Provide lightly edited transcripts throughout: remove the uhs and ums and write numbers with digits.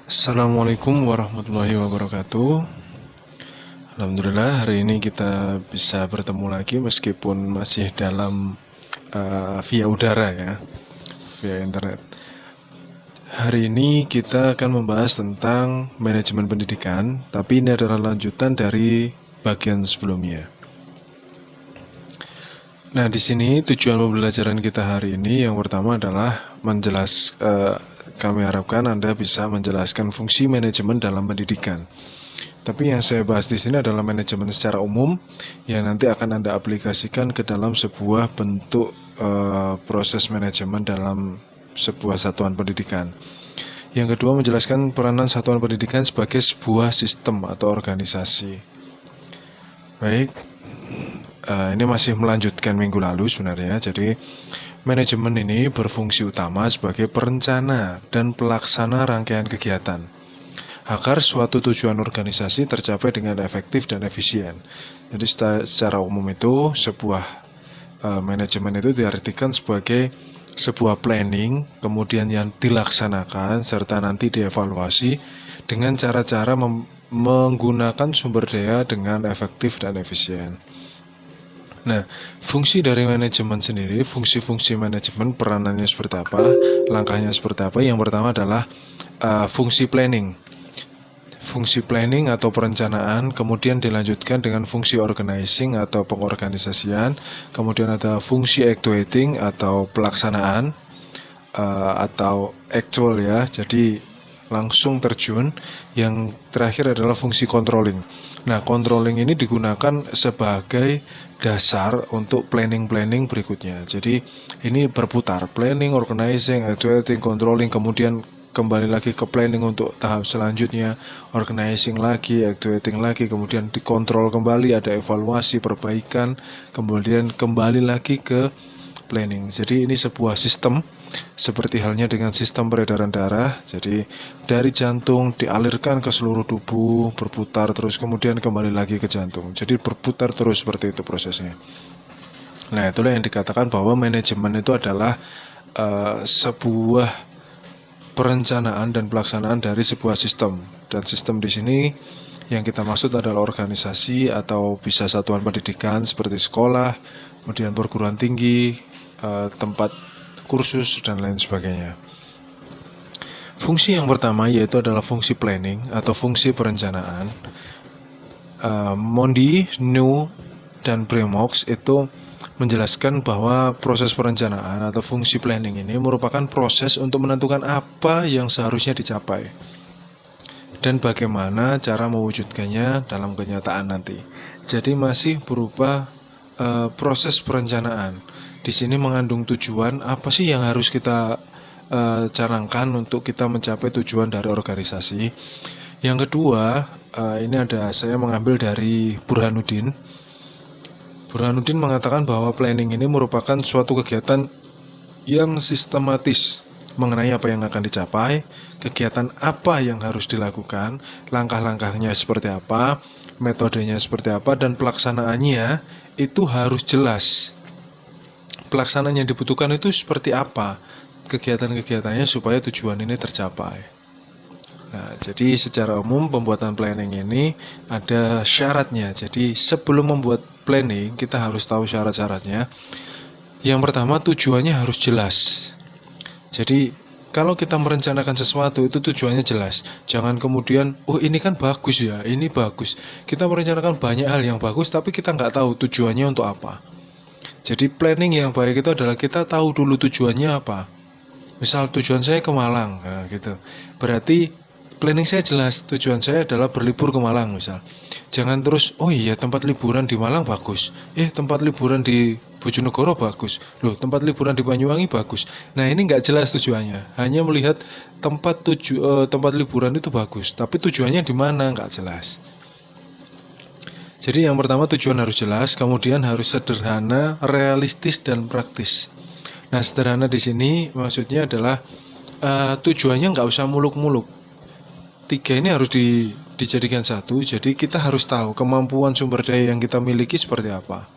Assalamualaikum warahmatullahi wabarakatuh. Alhamdulillah hari ini kita bisa bertemu lagi meskipun masih dalam via udara ya, via internet. Hari ini kita akan membahas tentang manajemen pendidikan, tapi ini adalah lanjutan dari bagian sebelumnya. Nah, di sini tujuan pembelajaran kita hari ini yang pertama adalah kami harapkan Anda bisa menjelaskan fungsi manajemen dalam pendidikan. Tapi yang saya bahas di sini adalah manajemen secara umum yang nanti akan Anda aplikasikan ke dalam sebuah bentuk proses manajemen dalam sebuah satuan pendidikan. Yang kedua, menjelaskan peranan satuan pendidikan sebagai sebuah sistem atau organisasi. Baik, ini masih melanjutkan minggu lalu sebenarnya. Jadi manajemen ini berfungsi utama sebagai perencana dan pelaksana rangkaian kegiatan agar suatu tujuan organisasi tercapai dengan efektif dan efisien. Jadi secara umum itu sebuah manajemen itu diartikan sebagai sebuah planning, kemudian yang dilaksanakan serta nanti dievaluasi dengan cara-cara menggunakan sumber daya dengan efektif dan efisien. Nah, fungsi dari manajemen sendiri, fungsi-fungsi manajemen peranannya seperti apa, langkahnya seperti apa. Yang pertama adalah fungsi planning. Fungsi planning atau perencanaan, kemudian dilanjutkan dengan fungsi organizing atau pengorganisasian, kemudian ada fungsi actuating atau pelaksanaan, atau actual ya, jadi langsung terjun. Yang terakhir adalah fungsi controlling. Nah, controlling ini digunakan sebagai dasar untuk planning-planning berikutnya. Jadi ini berputar, planning, organizing, actuating, controlling, kemudian kembali lagi ke planning untuk tahap selanjutnya, organizing lagi, actuating lagi, kemudian dikontrol kembali, ada evaluasi, perbaikan, kemudian kembali lagi ke planning. Jadi ini sebuah sistem seperti halnya dengan sistem peredaran darah. Jadi dari jantung dialirkan ke seluruh tubuh, berputar terus, kemudian kembali lagi ke jantung. Jadi berputar terus seperti itu prosesnya. Nah, itulah yang dikatakan bahwa manajemen itu adalah sebuah perencanaan dan pelaksanaan dari sebuah sistem. Dan sistem di sini yang kita maksud adalah organisasi atau bisa satuan pendidikan seperti sekolah, kemudian perguruan tinggi, tempat kursus, dan lain sebagainya. Fungsi yang pertama yaitu adalah fungsi planning atau fungsi perencanaan. Mondi, New, dan Bremox itu menjelaskan bahwa proses perencanaan atau fungsi planning ini merupakan proses untuk menentukan apa yang seharusnya dicapai dan bagaimana cara mewujudkannya dalam kenyataan nanti. Jadi masih berupa proses perencanaan. Di sini mengandung tujuan apa sih yang harus kita canangkan untuk kita mencapai tujuan dari organisasi. Yang kedua, ini saya mengambil dari Burhanuddin. Burhanuddin mengatakan bahwa planning ini merupakan suatu kegiatan yang sistematis mengenai apa yang akan dicapai, kegiatan apa yang harus dilakukan, langkah-langkahnya seperti apa, metodenya seperti apa, dan pelaksanaannya itu harus jelas. Pelaksanaan yang dibutuhkan itu seperti apa, kegiatan-kegiatannya supaya tujuan ini tercapai. Nah, jadi secara umum pembuatan planning ini ada syaratnya. Jadi sebelum membuat planning, kita harus tahu syarat-syaratnya. Yang pertama, tujuannya harus jelas. Jadi kalau kita merencanakan sesuatu itu tujuannya jelas. Jangan kemudian, oh ini kan bagus ya, ini bagus. Kita merencanakan banyak hal yang bagus, tapi kita nggak tahu tujuannya untuk apa. Jadi planning yang baik itu adalah kita tahu dulu tujuannya apa. Misal tujuan saya ke Malang, nah gitu. Berarti planning saya jelas, tujuan saya adalah berlibur ke Malang misal. Jangan terus, oh iya tempat liburan di Malang bagus, tempat liburan di Bojonegoro bagus, loh tempat liburan di Banyuwangi bagus. Nah ini nggak jelas tujuannya, hanya melihat tempat liburan itu bagus, tapi tujuannya di mana nggak jelas. Jadi yang pertama tujuan harus jelas, kemudian harus sederhana, realistis, dan praktis. Nah sederhana di sini maksudnya adalah tujuannya nggak usah muluk-muluk. Tiga ini harus dijadikan satu, jadi kita harus tahu kemampuan sumber daya yang kita miliki seperti apa.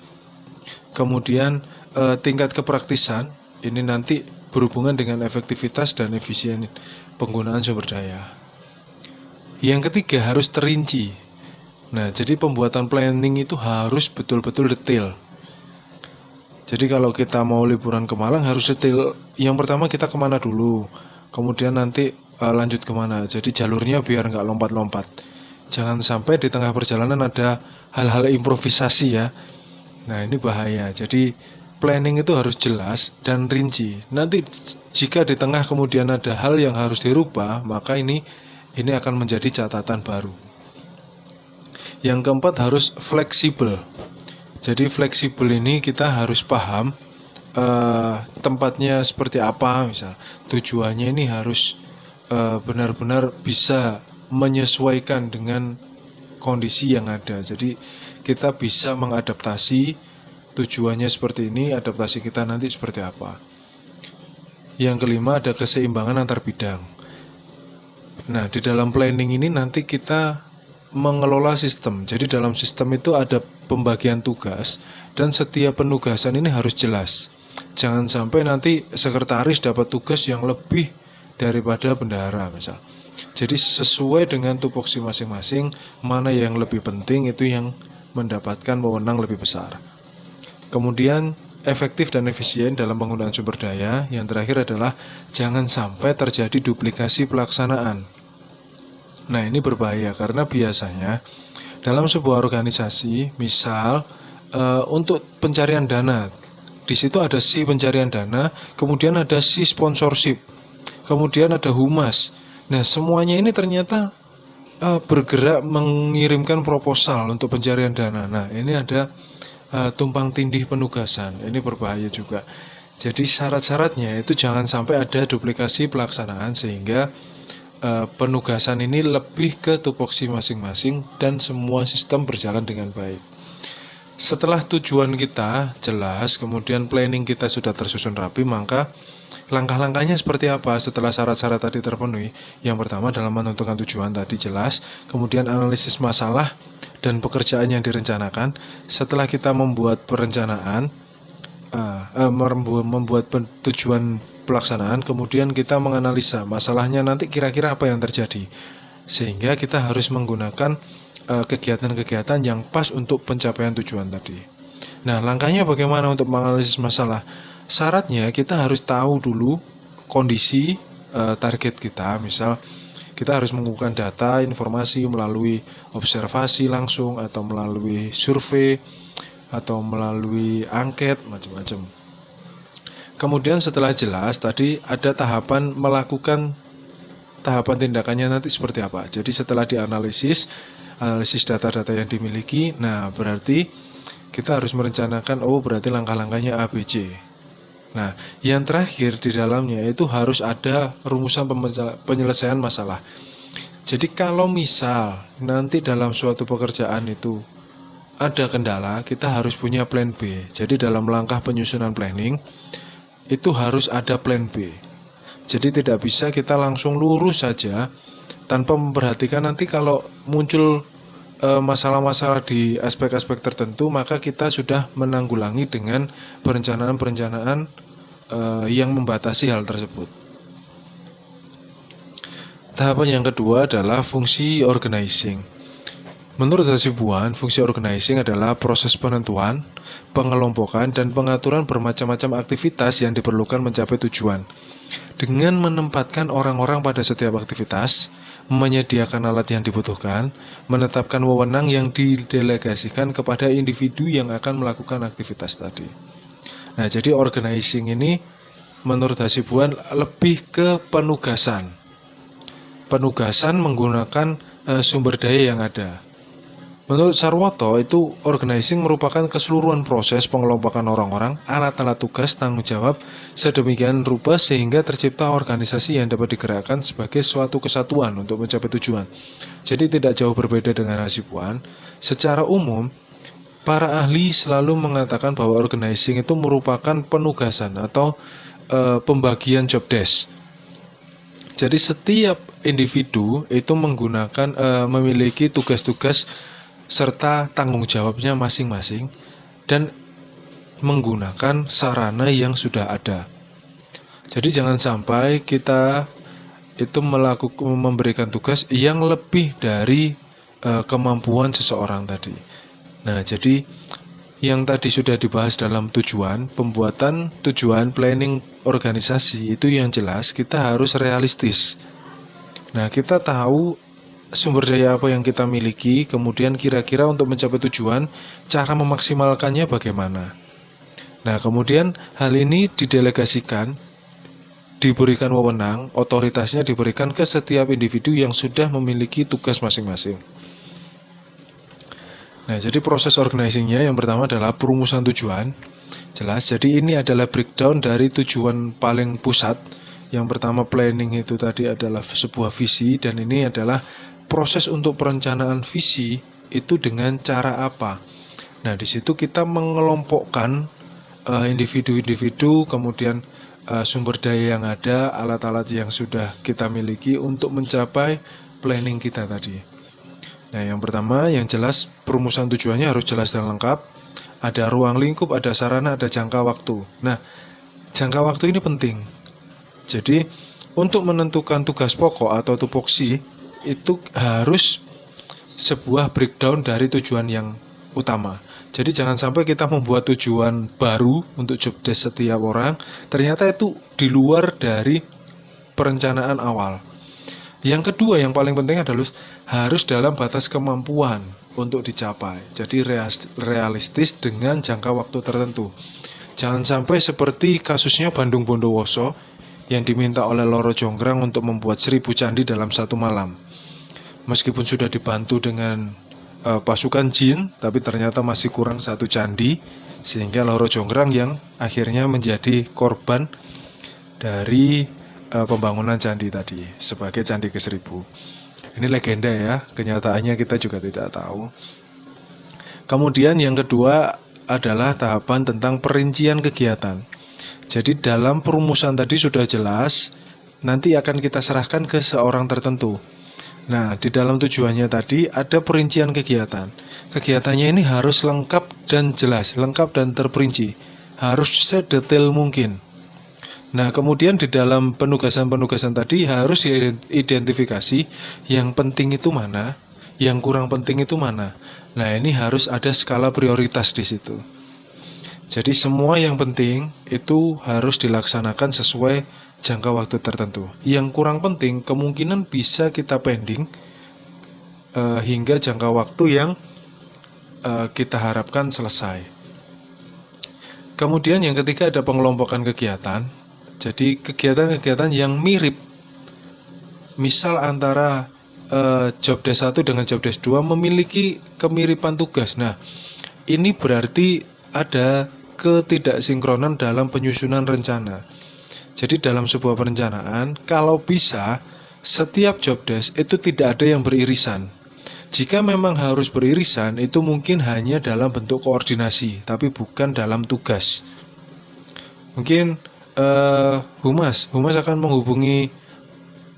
Kemudian tingkat kepraktisan ini nanti berhubungan dengan efektivitas dan efisien penggunaan sumber daya. Yang ketiga harus terinci. Nah, jadi pembuatan planning itu harus betul-betul detail. Jadi kalau kita mau liburan ke Malang harus detail. Yang pertama kita kemana dulu, kemudian nanti lanjut kemana. Jadi jalurnya biar nggak lompat-lompat. Jangan sampai di tengah perjalanan ada hal-hal improvisasi ya. Nah ini bahaya. Jadi planning itu harus jelas dan rinci. Nanti jika di tengah kemudian ada hal yang harus dirubah, maka ini akan menjadi catatan baru. Yang keempat harus fleksibel. Jadi fleksibel ini kita harus paham tempatnya seperti apa, misal tujuannya ini harus benar-benar bisa menyesuaikan dengan kondisi yang ada. Jadi kita bisa mengadaptasi tujuannya seperti ini, adaptasi kita nanti seperti apa. Yang kelima ada keseimbangan antar bidang. Nah, di dalam planning ini nanti kita mengelola sistem. Jadi dalam sistem itu ada pembagian tugas dan setiap penugasan ini harus jelas. Jangan sampai nanti sekretaris dapat tugas yang lebih daripada bendahara misal. Jadi sesuai dengan tupoksi masing-masing, mana yang lebih penting itu yang mendapatkan wewenang lebih besar. Kemudian efektif dan efisien dalam penggunaan sumber daya. Yang terakhir adalah jangan sampai terjadi duplikasi pelaksanaan. Nah ini berbahaya karena biasanya dalam sebuah organisasi, misal untuk pencarian dana, di situ ada si pencarian dana, kemudian ada si sponsorship, kemudian ada humas. Nah semuanya ini ternyata bergerak mengirimkan proposal untuk pencarian dana. Nah ini ada tumpang tindih penugasan, ini berbahaya juga. Jadi syarat-syaratnya itu jangan sampai ada duplikasi pelaksanaan sehingga penugasan ini lebih ke tupoksi masing-masing dan semua sistem berjalan dengan baik. Setelah tujuan kita jelas, kemudian planning kita sudah tersusun rapi, maka langkah-langkahnya seperti apa setelah syarat-syarat tadi terpenuhi? Yang pertama dalam menentukan tujuan tadi jelas, kemudian analisis masalah dan pekerjaan yang direncanakan. Setelah kita membuat perencanaan, membuat tujuan pelaksanaan, kemudian kita menganalisa masalahnya nanti kira-kira apa yang terjadi, sehingga kita harus menggunakan kegiatan-kegiatan yang pas untuk pencapaian tujuan tadi. Nah langkahnya bagaimana untuk menganalisis masalah? Syaratnya kita harus tahu dulu kondisi target kita. Misal kita harus mengumpulkan data, informasi melalui observasi langsung atau melalui survei atau melalui angket, macam-macam. Kemudian setelah jelas tadi ada tahapan melakukan tahapan tindakannya nanti seperti apa. Jadi setelah analisis data-data yang dimiliki, nah berarti kita harus merencanakan, berarti langkah-langkahnya A, B, C. Nah yang terakhir di dalamnya itu harus ada rumusan penyelesaian masalah. Jadi kalau misal nanti dalam suatu pekerjaan itu ada kendala, kita harus punya plan B. Jadi dalam langkah penyusunan planning itu harus ada plan B. Jadi tidak bisa kita langsung lurus saja tanpa memperhatikan nanti kalau muncul masalah-masalah di aspek-aspek tertentu, maka kita sudah menanggulangi dengan perencanaan-perencanaan yang membatasi hal tersebut. Tahapan yang kedua adalah fungsi organizing. Menurut Hasibuan, fungsi organizing adalah proses penentuan, pengelompokan, dan pengaturan bermacam-macam aktivitas yang diperlukan mencapai tujuan. Dengan menempatkan orang-orang pada setiap aktivitas, menyediakan alat yang dibutuhkan, menetapkan wewenang yang didelegasikan kepada individu yang akan melakukan aktivitas tadi. Nah, jadi organizing ini menurut Hasibuan lebih ke penugasan. Penugasan menggunakan sumber daya yang ada. Menurut Sarwoto, itu organizing merupakan keseluruhan proses pengelompokan orang-orang, alat-alat tugas, tanggung jawab, sedemikian rupa sehingga tercipta organisasi yang dapat digerakkan sebagai suatu kesatuan untuk mencapai tujuan. Jadi tidak jauh berbeda dengan Hasibuan. Secara umum, para ahli selalu mengatakan bahwa organizing itu merupakan penugasan atau pembagian job desk. Jadi setiap individu itu memiliki tugas-tugas serta tanggung jawabnya masing-masing dan menggunakan sarana yang sudah ada. Jadi jangan sampai kita itu memberikan tugas yang lebih dari kemampuan seseorang tadi. Nah, jadi yang tadi sudah dibahas dalam tujuan, pembuatan tujuan planning organisasi itu yang jelas kita harus realistis. Nah, kita tahu sumber daya apa yang kita miliki, kemudian kira-kira untuk mencapai tujuan, cara memaksimalkannya bagaimana. Nah, kemudian hal ini didelegasikan, diberikan wewenang, otoritasnya diberikan ke setiap individu yang sudah memiliki tugas masing-masing. Nah, jadi proses organizingnya yang pertama adalah perumusan tujuan. Jelas, jadi ini adalah breakdown dari tujuan paling pusat. Yang pertama planning itu tadi adalah sebuah visi, dan ini adalah proses untuk perencanaan visi itu dengan cara apa. Nah, di situ kita mengelompokkan individu-individu, kemudian sumber daya yang ada, alat-alat yang sudah kita miliki untuk mencapai planning kita tadi. Nah, yang pertama yang jelas perumusan tujuannya harus jelas dan lengkap. Ada ruang lingkup, ada sarana, ada jangka waktu. Nah, jangka waktu ini penting. Jadi, untuk menentukan tugas pokok atau tupoksi itu harus sebuah breakdown dari tujuan yang utama. Jadi jangan sampai kita membuat tujuan baru untuk job desk setiap orang, ternyata itu di luar dari perencanaan awal. Yang kedua yang paling penting adalah harus dalam batas kemampuan untuk dicapai. Jadi realistis dengan jangka waktu tertentu. Jangan sampai seperti kasusnya Bandung Bondowoso yang diminta oleh Loro Jonggrang untuk membuat 1000 candi dalam satu malam. Meskipun sudah dibantu dengan pasukan jin, tapi ternyata masih kurang 1 candi, sehingga Loro Jonggrang yang akhirnya menjadi korban dari pembangunan candi tadi sebagai candi ke-1000. Ini legenda ya, kenyataannya kita juga tidak tahu. Kemudian yang kedua adalah tahapan tentang perincian kegiatan. Jadi dalam perumusan tadi sudah jelas, nanti akan kita serahkan ke seorang tertentu. Nah, di dalam tujuannya tadi ada perincian kegiatan. Kegiatannya ini harus lengkap dan jelas, lengkap dan terperinci. Harus sedetail mungkin. Nah, kemudian di dalam penugasan-penugasan tadi harus diidentifikasi yang penting itu mana, yang kurang penting itu mana. Nah, ini harus ada skala prioritas di situ. Jadi semua yang penting itu harus dilaksanakan sesuai jangka waktu tertentu. Yang kurang penting kemungkinan bisa kita pending hingga jangka waktu yang kita harapkan selesai. Kemudian yang ketiga ada pengelompokan kegiatan. Jadi kegiatan-kegiatan yang mirip, misal antara job desk 1 dengan job desk 2 memiliki kemiripan tugas. Nah, ini berarti ada ketidaksinkronan dalam penyusunan rencana. Jadi dalam sebuah perencanaan, kalau bisa setiap job desk itu tidak ada yang beririsan. Jika memang harus beririsan, itu mungkin hanya dalam bentuk koordinasi, tapi bukan dalam tugas. Mungkin Humas akan menghubungi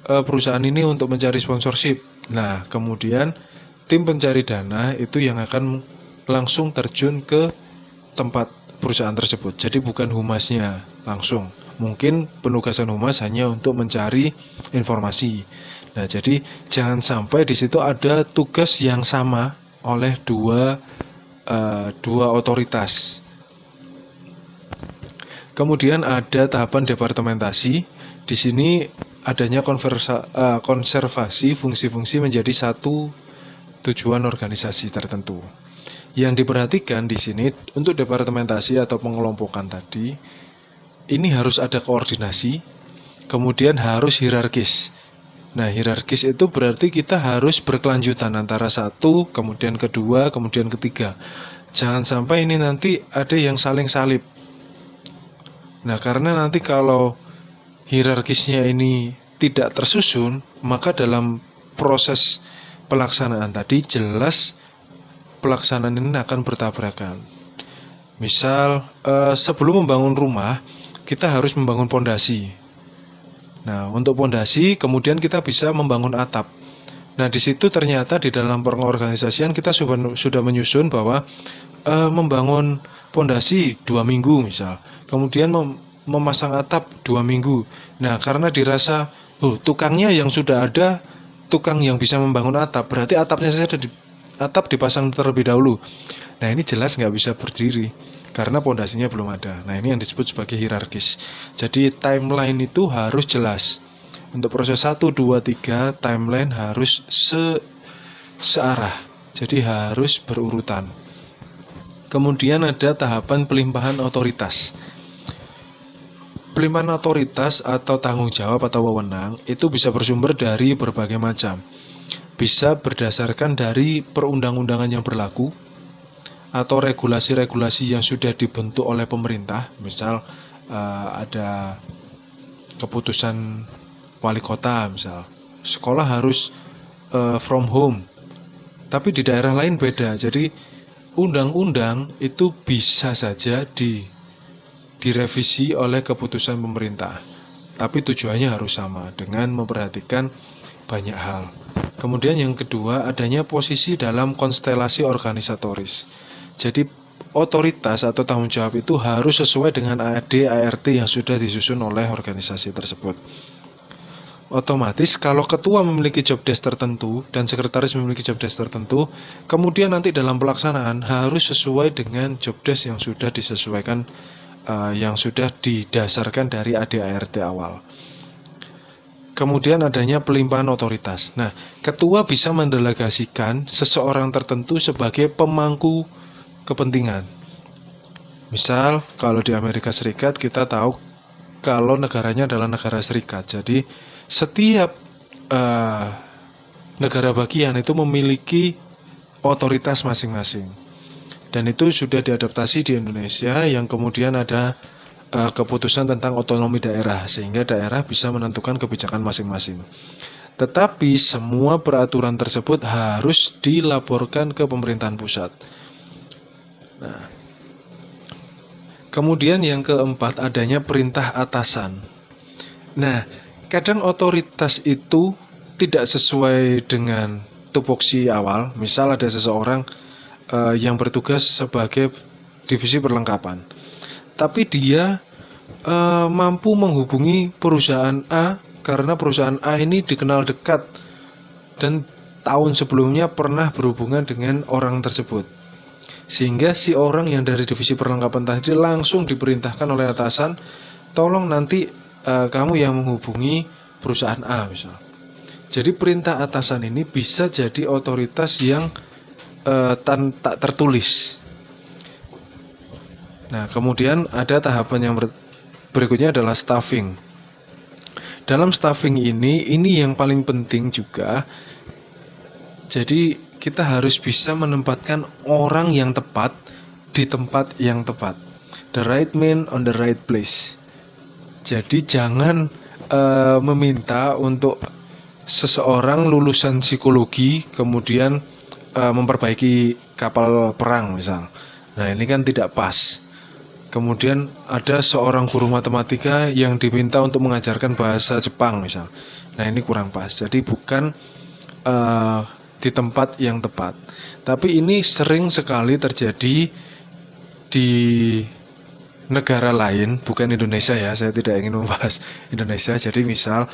perusahaan ini untuk mencari sponsorship. Nah, kemudian tim pencari dana itu yang akan langsung terjun ke tempat perusahaan tersebut. Jadi bukan humasnya langsung. Mungkin penugasan humas hanya untuk mencari informasi. Nah, jadi jangan sampai di situ ada tugas yang sama oleh dua otoritas. Kemudian ada tahapan departementasi. Di sini adanya konservasi fungsi-fungsi menjadi satu tujuan organisasi tertentu. Yang diperhatikan di sini untuk departementasi atau pengelompokan tadi, ini harus ada koordinasi, kemudian harus hierarkis. Nah, hierarkis itu berarti kita harus berkelanjutan antara satu, kemudian kedua, kemudian ketiga. Jangan sampai ini nanti ada yang saling salib. Nah, karena nanti kalau hierarkisnya ini tidak tersusun, maka dalam proses pelaksanaan tadi jelas pelaksanaan ini akan bertabrakan. Misal, sebelum membangun rumah, kita harus membangun pondasi. Nah, untuk pondasi, kemudian kita bisa membangun atap. Nah, di situ ternyata di dalam pengorganisasian kita sudah menyusun bahwa membangun pondasi 2 minggu misal, kemudian memasang atap 2 minggu. Nah, karena dirasa Oh, tukangnya yang sudah ada, tukang yang bisa membangun atap, berarti atapnya saja atap dipasang terlebih dahulu. Nah, ini jelas nggak bisa berdiri karena pondasinya belum ada. Nah, ini yang disebut sebagai hierarkis. Jadi timeline itu harus jelas. Untuk proses 1, 2, 3, timeline harus searah. Jadi harus berurutan. Kemudian ada tahapan pelimpahan otoritas. Pelimpahan otoritas atau tanggung jawab atau wewenang itu bisa bersumber dari berbagai macam. Bisa berdasarkan dari perundang-undangan yang berlaku atau regulasi-regulasi yang sudah dibentuk oleh pemerintah. Misal ada keputusan wali kota, misal sekolah harus from home, tapi di daerah lain beda. Jadi undang-undang itu bisa saja direvisi oleh keputusan pemerintah, tapi tujuannya harus sama dengan memperhatikan banyak hal. Kemudian yang kedua, adanya posisi dalam konstelasi organisatoris. Jadi otoritas atau tanggung jawab itu harus sesuai dengan AD ART yang sudah disusun oleh organisasi tersebut. Otomatis kalau ketua memiliki job desk tertentu dan sekretaris memiliki job desk tertentu, kemudian nanti dalam pelaksanaan harus sesuai dengan job desk yang sudah disesuaikan, yang sudah didasarkan dari AD/ART awal. Kemudian adanya pelimpahan otoritas. Nah, ketua bisa mendelegasikan seseorang tertentu sebagai pemangku kepentingan. Misal kalau di Amerika Serikat kita tahu kalau negaranya adalah negara serikat. Jadi setiap negara bagian itu memiliki otoritas masing-masing. Dan itu sudah diadaptasi di Indonesia yang kemudian ada keputusan tentang otonomi daerah sehingga daerah bisa menentukan kebijakan masing-masing. Tetapi semua peraturan tersebut harus dilaporkan ke pemerintahan pusat. Nah, kemudian yang keempat adanya perintah atasan. Nah, kadang otoritas itu tidak sesuai dengan tupoksi awal. Misal ada seseorang yang bertugas sebagai divisi perlengkapan, tapi dia mampu menghubungi perusahaan A karena perusahaan A ini dikenal dekat dan tahun sebelumnya pernah berhubungan dengan orang tersebut. Sehingga si orang yang dari divisi perlengkapan tadi langsung diperintahkan oleh atasan, tolong nanti kamu yang menghubungi perusahaan A misal. Jadi perintah atasan ini bisa jadi otoritas yang tak tertulis. Nah, kemudian ada tahapan yang berikutnya adalah staffing. Dalam staffing ini yang paling penting juga. Jadi kita harus bisa menempatkan orang yang tepat di tempat yang tepat. The right man on the right place. Jadi jangan meminta untuk seseorang lulusan psikologi kemudian memperbaiki kapal perang misal. Nah, ini kan tidak pas. Kemudian ada seorang guru matematika yang diminta untuk mengajarkan bahasa Jepang misal. Nah, ini kurang pas. Jadi bukan di tempat yang tepat. Tapi ini sering sekali terjadi di negara lain, bukan Indonesia ya. Saya tidak ingin membahas Indonesia. Jadi misal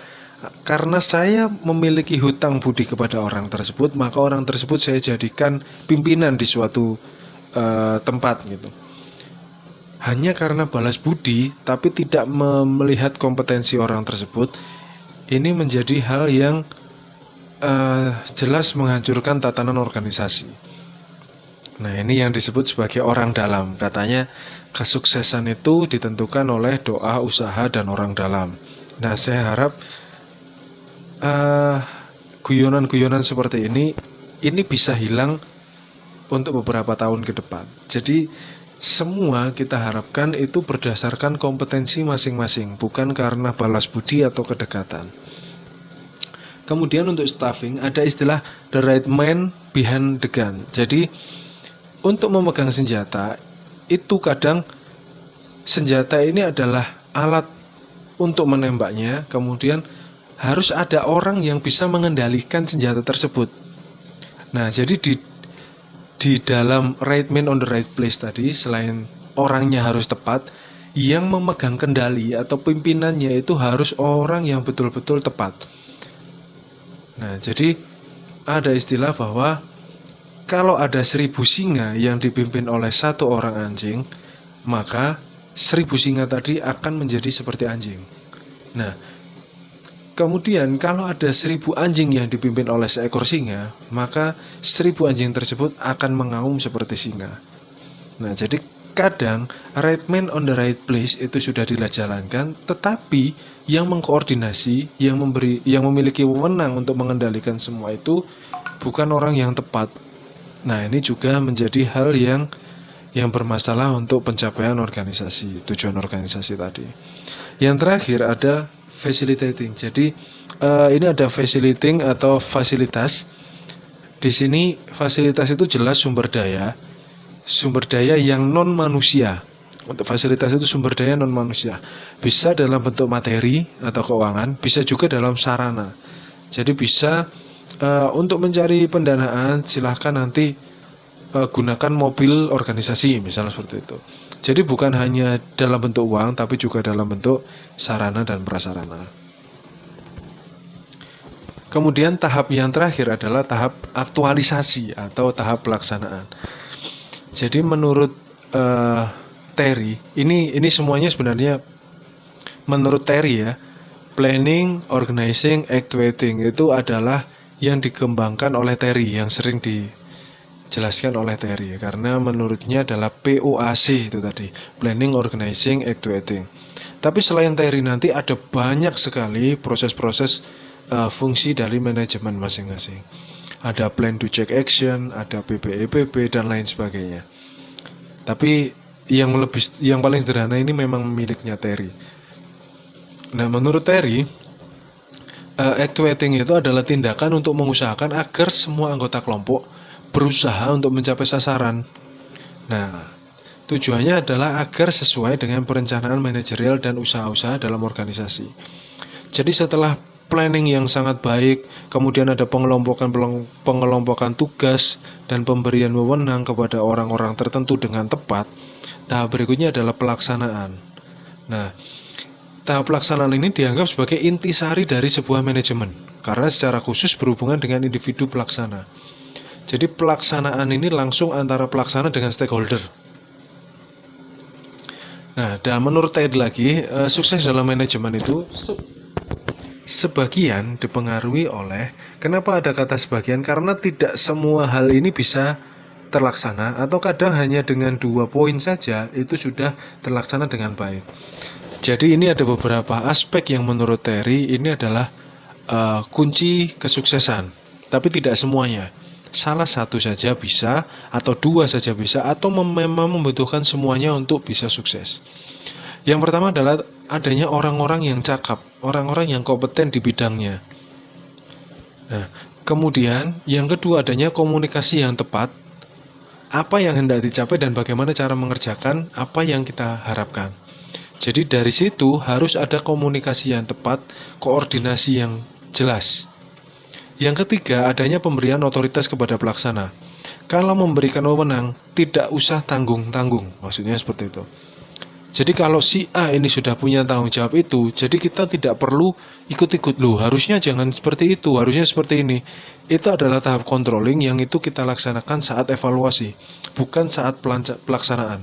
karena saya memiliki hutang budi kepada orang tersebut, maka orang tersebut saya jadikan pimpinan di suatu tempat gitu. Hanya karena balas budi, tapi tidak melihat kompetensi orang tersebut, ini menjadi hal yang jelas menghancurkan tatanan organisasi. Nah, ini yang disebut sebagai orang dalam. Katanya kesuksesan itu ditentukan oleh doa, usaha, dan orang dalam. Nah, saya harap guyonan-guyonan seperti ini bisa hilang untuk beberapa tahun ke depan. Jadi semua kita harapkan itu berdasarkan kompetensi masing-masing, bukan karena balas budi atau kedekatan. Kemudian untuk staffing ada istilah the right man behind the gun. Jadi untuk memegang senjata itu kadang senjata ini adalah alat untuk menembaknya, kemudian harus ada orang yang bisa mengendalikan senjata tersebut. Nah, jadi di dalam right man on the right place tadi, selain orangnya harus tepat, yang memegang kendali atau pimpinannya itu harus orang yang betul-betul tepat. Nah, jadi ada istilah bahwa kalau ada 1000 singa yang dipimpin oleh satu orang anjing, maka 1000 singa tadi akan menjadi seperti anjing. Nah, kemudian kalau ada 1000 anjing yang dipimpin oleh seekor singa, maka 1000 anjing tersebut akan mengaum seperti singa. Nah, jadi kadang right man on the right place itu sudah dijalankan, tetapi yang mengkoordinasi, yang memiliki wewenang untuk mengendalikan semua itu bukan orang yang tepat. Nah, ini juga menjadi hal yang bermasalah untuk pencapaian organisasi, tujuan organisasi tadi. Yang terakhir ada facilitating. Jadi ini ada facilitating atau fasilitas. Di sini fasilitas itu jelas sumber daya yang non manusia. Untuk fasilitas itu sumber daya non manusia. Bisa dalam bentuk materi atau keuangan, bisa juga dalam sarana. Jadi bisa untuk mencari pendanaan silahkan nanti gunakan mobil organisasi misalnya seperti itu. Jadi bukan hanya dalam bentuk uang tapi juga dalam bentuk sarana dan prasarana. Kemudian tahap yang terakhir adalah tahap aktualisasi atau tahap pelaksanaan. Jadi menurut Terry, ini semuanya sebenarnya menurut Terry ya, planning, organizing, activating itu adalah yang dikembangkan oleh Terry, yang sering dijelaskan oleh Terry, karena menurutnya adalah POAC itu tadi, planning, organizing, activating. Tapi selain Terry nanti ada banyak sekali proses-proses fungsi dari manajemen masing-masing. Ada plan to check action, ada PPEPP dan lain sebagainya. Tapi yang paling sederhana ini memang miliknya Terry. Nah, menurut Terry, activating itu adalah tindakan untuk mengusahakan agar semua anggota kelompok berusaha untuk mencapai sasaran. Nah, tujuannya adalah agar sesuai dengan perencanaan manajerial dan usaha-usaha dalam organisasi. Jadi setelah planning yang sangat baik, kemudian ada pengelompokan tugas dan pemberian wewenang kepada orang-orang tertentu dengan tepat, tahap berikutnya adalah pelaksanaan. Nah, tahap pelaksanaan ini dianggap sebagai intisari dari sebuah manajemen, karena secara khusus berhubungan dengan individu pelaksana. Jadi pelaksanaan ini langsung antara pelaksana dengan stakeholder. Nah, dan menurut Ted lagi, sukses dalam manajemen itu sebagian dipengaruhi oleh, kenapa ada kata sebagian? Karena tidak semua hal ini bisa terlaksana, atau kadang hanya dengan 2 poin saja itu sudah terlaksana dengan baik. Jadi ini ada beberapa aspek yang menurut Terry ini adalah kunci kesuksesan, tapi tidak semuanya. Salah satu saja bisa, atau 2 saja bisa, atau memang membutuhkan semuanya untuk bisa sukses. Yang pertama adalah adanya orang-orang yang cakap, orang-orang yang kompeten di bidangnya. Nah, kemudian yang kedua adanya komunikasi yang tepat, apa yang hendak dicapai dan bagaimana cara mengerjakan apa yang kita harapkan. Jadi dari situ harus ada komunikasi yang tepat, koordinasi yang jelas. Yang ketiga adanya pemberian otoritas kepada pelaksana. Kalau memberikan wewenang, tidak usah tanggung-tanggung, maksudnya seperti itu. Jadi kalau si A ini sudah punya tanggung jawab itu, jadi kita tidak perlu ikut-ikut, loh harusnya jangan seperti itu, harusnya seperti ini. Itu adalah tahap controlling yang itu kita laksanakan saat evaluasi, bukan saat pelaksanaan.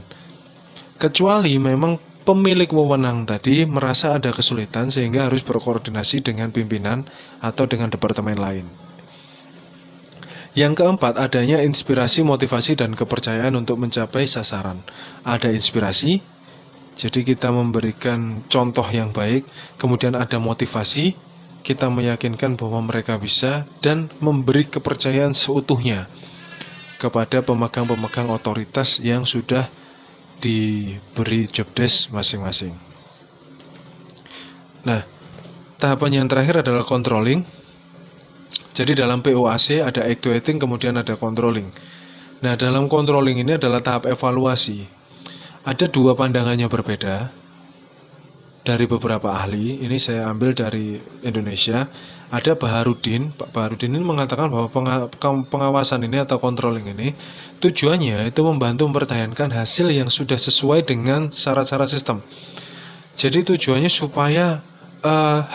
Kecuali memang pemilik wewenang tadi merasa ada kesulitan sehingga harus berkoordinasi dengan pimpinan atau dengan departemen lain. Yang keempat, adanya inspirasi, motivasi, dan kepercayaan untuk mencapai sasaran. Ada inspirasi, jadi kita memberikan contoh yang baik, kemudian ada motivasi, kita meyakinkan bahwa mereka bisa, dan memberi kepercayaan seutuhnya kepada pemegang-pemegang otoritas yang sudah diberi job desk masing-masing. Nah, tahapan yang terakhir adalah controlling. Jadi dalam POAC ada actuating, kemudian ada controlling. Nah, dalam controlling ini adalah tahap evaluasi. Ada 2 pandangannya berbeda. dari beberapa ahli, ini saya ambil dari Indonesia, ada Baharudin. Pak Baharudin ini mengatakan bahwa pengawasan ini atau controlling ini tujuannya itu membantu mempertahankan hasil yang sudah sesuai dengan syarat-syarat sistem. Jadi tujuannya supaya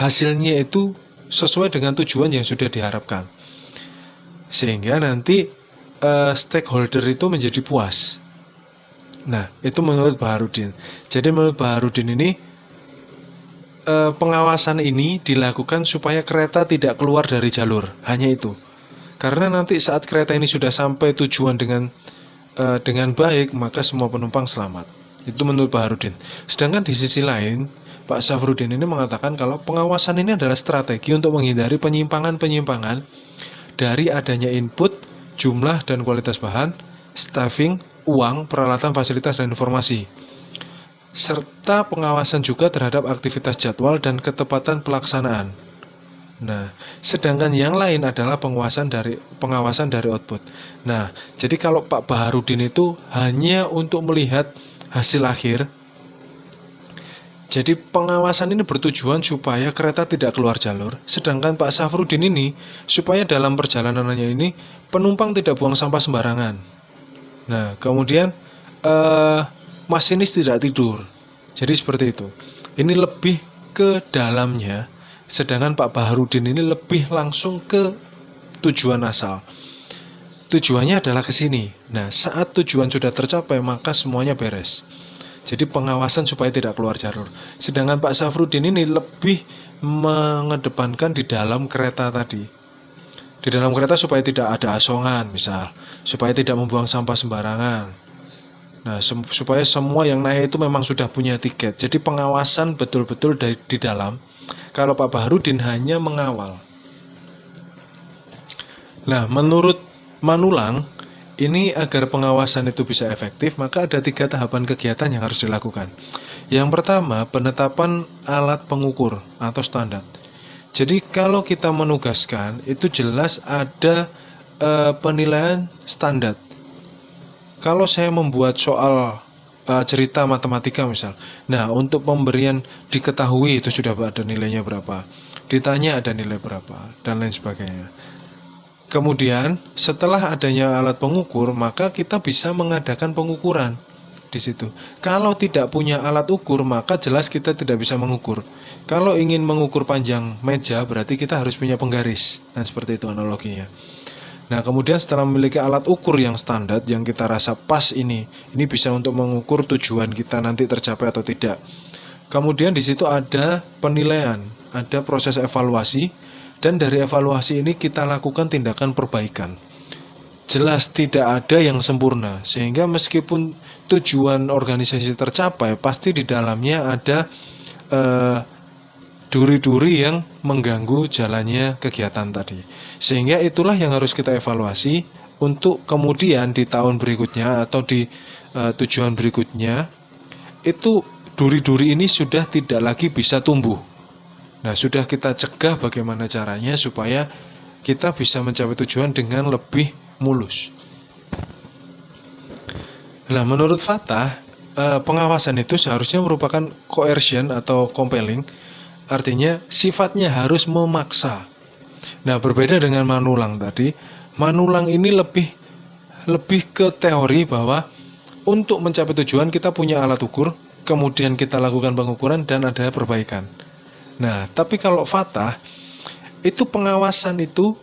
hasilnya itu sesuai dengan tujuan yang sudah diharapkan, sehingga nanti stakeholder itu menjadi puas. Nah, itu menurut Baharudin. Jadi menurut Baharudin ini pengawasan ini dilakukan supaya kereta tidak keluar dari jalur, hanya itu. Karena nanti saat kereta ini sudah sampai tujuan dengan baik, maka semua penumpang selamat. Itu menurut Baharudin. Sedangkan di sisi lain, Pak Syafruddin ini mengatakan kalau pengawasan ini adalah strategi untuk menghindari penyimpangan-penyimpangan dari adanya input, jumlah dan kualitas bahan, staffing, uang, peralatan, fasilitas, dan informasi, serta pengawasan juga terhadap aktivitas jadwal dan ketepatan pelaksanaan. Nah, sedangkan yang lain adalah pengawasan dari output. Nah, jadi kalau Pak Baharudin itu hanya untuk melihat hasil akhir. Jadi pengawasan ini bertujuan supaya kereta tidak keluar jalur. Sedangkan Pak Syafruddin ini supaya dalam perjalanannya ini penumpang tidak buang sampah sembarangan. Nah, kemudian masinis tidak tidur. Jadi seperti itu. Ini lebih ke dalamnya. Sedangkan Pak Baharudin ini lebih langsung ke tujuan asal. Tujuannya adalah ke sini. Nah, saat tujuan sudah tercapai, maka semuanya beres. Jadi pengawasan supaya tidak keluar jalur. Sedangkan Pak Syafruddin ini lebih mengedepankan di dalam kereta tadi. Di dalam kereta supaya tidak ada asongan, misal. Supaya tidak membuang sampah sembarangan. Nah, supaya semua yang naik itu memang sudah punya tiket. Jadi pengawasan betul-betul di dalam. Kalau Pak Baharudin hanya mengawal. Nah, menurut Manulang, ini agar pengawasan itu bisa efektif, maka ada 3 tahapan kegiatan yang harus dilakukan. Yang pertama, penetapan alat pengukur atau standar. Jadi kalau kita menugaskan, itu jelas ada penilaian standar. Kalau saya membuat soal cerita matematika misal, nah untuk pemberian diketahui itu sudah ada nilainya berapa, ditanya ada nilai berapa, dan lain sebagainya. Kemudian setelah adanya alat pengukur, maka kita bisa mengadakan pengukuran di situ. Kalau tidak punya alat ukur, maka jelas kita tidak bisa mengukur. Kalau ingin mengukur panjang meja, berarti kita harus punya penggaris. Nah, seperti itu analoginya. Nah, kemudian setelah memiliki alat ukur yang standar, yang kita rasa pas ini bisa untuk mengukur tujuan kita nanti tercapai atau tidak. Kemudian di situ ada penilaian, ada proses evaluasi, dan dari evaluasi ini kita lakukan tindakan perbaikan. Jelas tidak ada yang sempurna, sehingga meskipun tujuan organisasi tercapai, pasti di dalamnya ada duri-duri yang mengganggu jalannya kegiatan tadi. Sehingga itulah yang harus kita evaluasi untuk kemudian di tahun berikutnya atau di tujuan berikutnya, itu duri-duri ini sudah tidak lagi bisa tumbuh. Nah, sudah kita cegah bagaimana caranya supaya kita bisa mencapai tujuan dengan lebih mulus. Nah, menurut Fatah, pengawasan itu seharusnya merupakan coercion atau compelling, artinya sifatnya harus memaksa. Nah, berbeda dengan Manulang tadi, Manulang ini lebih ke teori bahwa untuk mencapai tujuan kita punya alat ukur, kemudian kita lakukan pengukuran dan ada perbaikan. Nah, tapi kalau Fatah, itu pengawasan itu,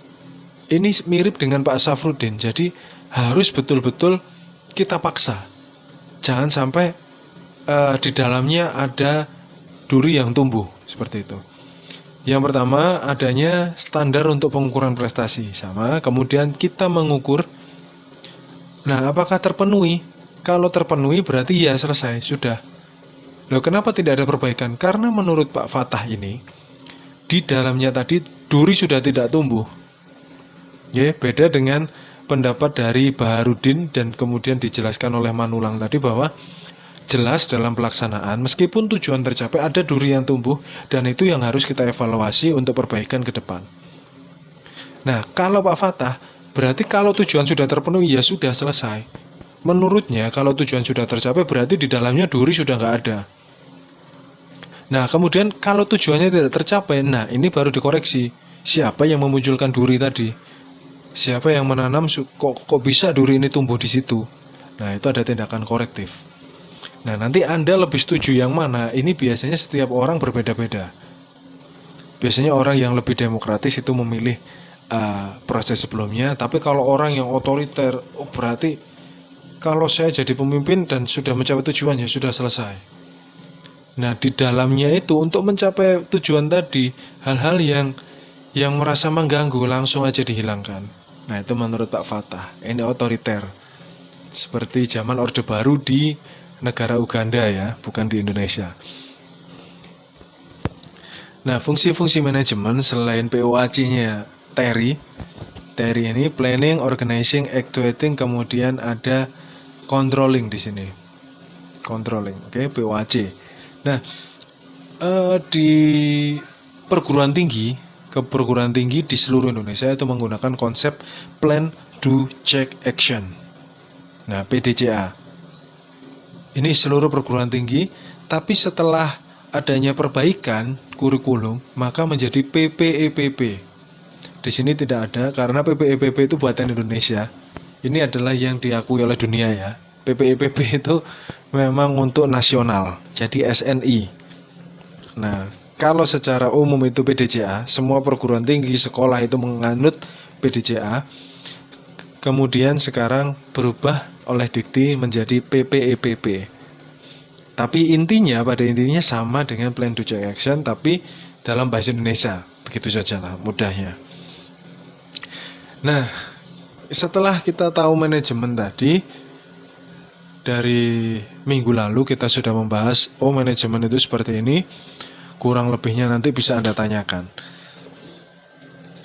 ini mirip dengan Pak Syafruddin. Jadi harus betul-betul kita paksa. Jangan sampai di dalamnya ada duri yang tumbuh, seperti itu. Yang pertama, adanya standar untuk pengukuran prestasi. Sama, kemudian kita mengukur. Nah, apakah terpenuhi? Kalau terpenuhi berarti ya selesai, sudah. Loh, kenapa tidak ada perbaikan? Karena menurut Pak Fatah ini, di dalamnya tadi duri sudah tidak tumbuh. Ya, beda dengan pendapat dari Baharudin dan kemudian dijelaskan oleh Manulang tadi bahwa jelas dalam pelaksanaan, meskipun tujuan tercapai ada duri yang tumbuh dan itu yang harus kita evaluasi untuk perbaikan ke depan. Nah, kalau Pak Fatah, berarti kalau tujuan sudah terpenuhi ya sudah selesai. Menurutnya kalau tujuan sudah tercapai berarti di dalamnya duri sudah nggak ada. Nah, kemudian kalau tujuannya tidak tercapai, nah ini baru dikoreksi. Siapa yang memunculkan duri tadi? Siapa yang menanam kok bisa duri ini tumbuh di situ? Nah, itu ada tindakan korektif. Nah, nanti Anda lebih setuju yang mana? Ini biasanya setiap orang berbeda-beda. Biasanya orang yang lebih demokratis itu memilih proses sebelumnya, tapi kalau orang yang otoriter, oh berarti kalau saya jadi pemimpin dan sudah mencapai tujuan ya sudah selesai. Nah, di dalamnya itu untuk mencapai tujuan tadi, hal-hal yang merasa mengganggu langsung aja dihilangkan. Nah, itu menurut Pak Fatah, ini otoriter. Seperti zaman Orde Baru di negara Uganda ya, bukan di Indonesia. Nah, fungsi-fungsi manajemen selain POAC-nya TERI ini planning, organizing, actuating, kemudian ada controlling di sini. Controlling, oke, POAC. Nah, di perguruan tinggi di seluruh Indonesia itu menggunakan konsep plan, do, check, action. Nah, PDCA. Ini seluruh perguruan tinggi, tapi setelah adanya perbaikan kurikulum, maka menjadi PPEPP. Di sini tidak ada karena PPEPP itu buatan Indonesia. Ini adalah yang diakui oleh dunia ya. PPEPP itu memang untuk nasional, jadi SNI. Nah, kalau secara umum itu PDCA, semua perguruan tinggi sekolah itu menganut PDCA. Kemudian sekarang berubah oleh Dikti menjadi PPEPP. Tapi pada intinya sama dengan Plan Do Check Action, tapi dalam bahasa Indonesia. Begitu saja lah mudahnya. Nah, setelah kita tahu manajemen tadi, dari minggu lalu kita sudah membahas, manajemen itu seperti ini, kurang lebihnya nanti bisa Anda tanyakan.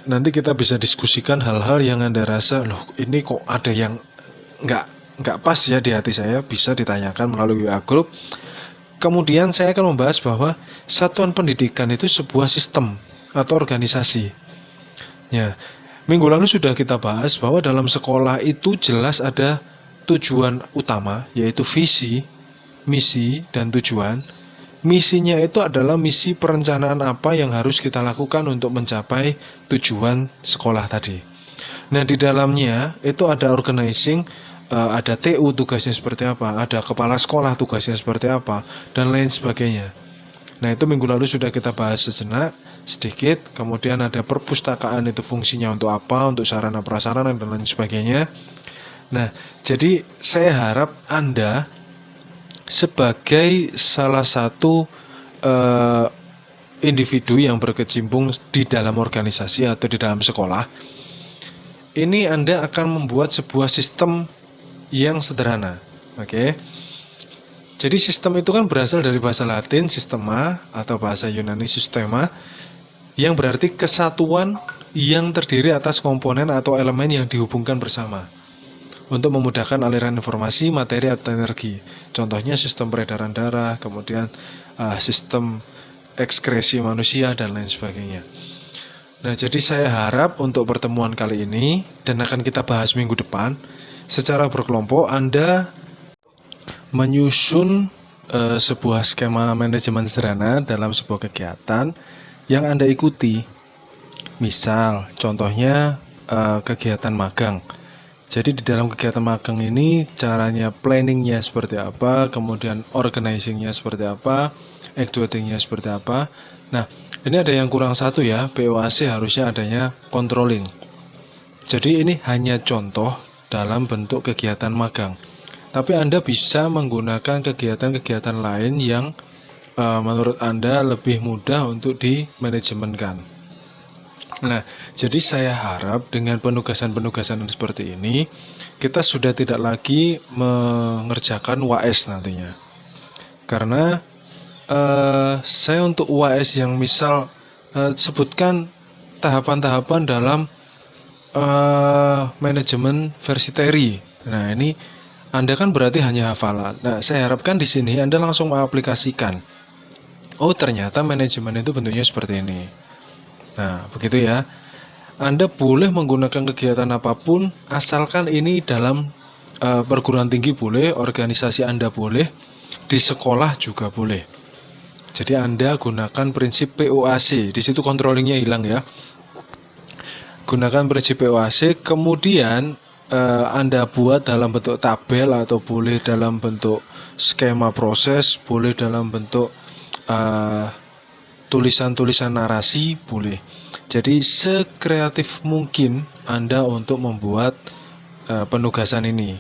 Nanti kita bisa diskusikan hal-hal yang Anda rasa, loh ini kok ada yang nggak pas ya di hati saya, bisa ditanyakan melalui WA Group. Kemudian saya akan membahas bahwa satuan pendidikan itu sebuah sistem atau organisasi. Ya, minggu lalu sudah kita bahas bahwa dalam sekolah itu jelas ada tujuan utama, yaitu visi, misi, dan tujuan. Misinya itu adalah misi perencanaan apa yang harus kita lakukan untuk mencapai tujuan sekolah tadi. Nah, di dalamnya itu ada organizing, ada TU tugasnya seperti apa, ada kepala sekolah tugasnya seperti apa, dan lain sebagainya. Nah, itu minggu lalu sudah kita bahas sejenak, sedikit. Kemudian ada perpustakaan, itu fungsinya untuk apa, untuk sarana prasarana dan lain sebagainya. Nah, jadi saya harap Anda sebagai salah satu individu yang berkecimpung di dalam organisasi atau di dalam sekolah, ini Anda akan membuat sebuah sistem yang sederhana. Oke. Jadi sistem itu kan berasal dari bahasa Latin sistema atau bahasa Yunani systema, yang berarti kesatuan yang terdiri atas komponen atau elemen yang dihubungkan bersama untuk memudahkan aliran informasi, materi, atau energi. Contohnya sistem peredaran darah, kemudian sistem ekskresi manusia, dan lain sebagainya. Nah, jadi saya harap untuk pertemuan kali ini, dan akan kita bahas minggu depan, secara berkelompok Anda menyusun sebuah skema manajemen sederhana dalam sebuah kegiatan yang Anda ikuti. Misal, contohnya kegiatan magang. Jadi di dalam kegiatan magang ini caranya planningnya seperti apa, kemudian organizingnya seperti apa, actuatingnya seperti apa. Nah, ini ada yang kurang satu ya, POAC harusnya adanya controlling. Jadi ini hanya contoh dalam bentuk kegiatan magang. Tapi Anda bisa menggunakan kegiatan-kegiatan lain yang menurut Anda lebih mudah untuk dimanajemenkan. Nah, jadi saya harap dengan penugasan-penugasan seperti ini, kita sudah tidak lagi mengerjakan UAS nantinya. Karena saya untuk UAS yang misal sebutkan tahapan-tahapan dalam manajemen versi TERI. Nah, ini Anda kan berarti hanya hafalan. Nah, saya harapkan di sini Anda langsung mengaplikasikan. Oh, ternyata manajemen itu bentuknya seperti ini. Nah, begitu ya. Anda boleh menggunakan kegiatan apapun, asalkan ini dalam perguruan tinggi boleh, organisasi Anda boleh, di sekolah juga boleh. Jadi Anda gunakan prinsip POAC. Di situ controllingnya hilang ya. Gunakan prinsip POAC, kemudian Anda buat dalam bentuk tabel atau boleh dalam bentuk skema proses, boleh dalam bentuk tulisan-tulisan narasi, boleh. Jadi sekreatif mungkin Anda untuk membuat penugasan ini,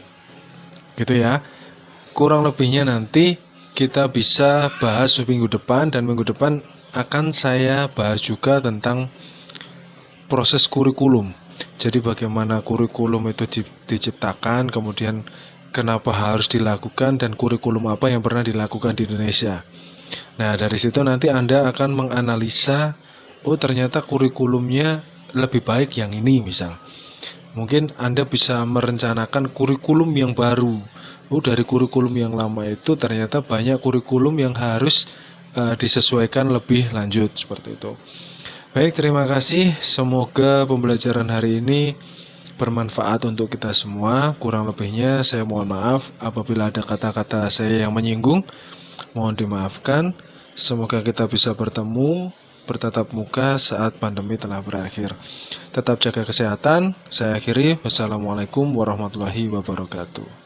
gitu ya. Kurang lebihnya nanti kita bisa bahas minggu depan, dan minggu depan akan saya bahas juga tentang proses kurikulum. Jadi bagaimana kurikulum itu diciptakan, kemudian kenapa harus dilakukan, dan kurikulum apa yang pernah dilakukan di Indonesia. Nah, dari situ nanti Anda akan menganalisa, oh ternyata kurikulumnya lebih baik yang ini misal. Mungkin Anda bisa merencanakan kurikulum yang baru. Oh, dari kurikulum yang lama itu ternyata banyak kurikulum yang harus disesuaikan lebih lanjut, seperti itu. Baik, terima kasih. Semoga pembelajaran hari ini bermanfaat untuk kita semua. Kurang lebihnya saya mohon maaf apabila ada kata-kata saya yang menyinggung. Mohon dimaafkan. Semoga kita bisa bertemu, bertatap muka saat pandemi telah berakhir. Tetap jaga kesehatan. Saya akhiri. Wassalamualaikum warahmatullahi wabarakatuh.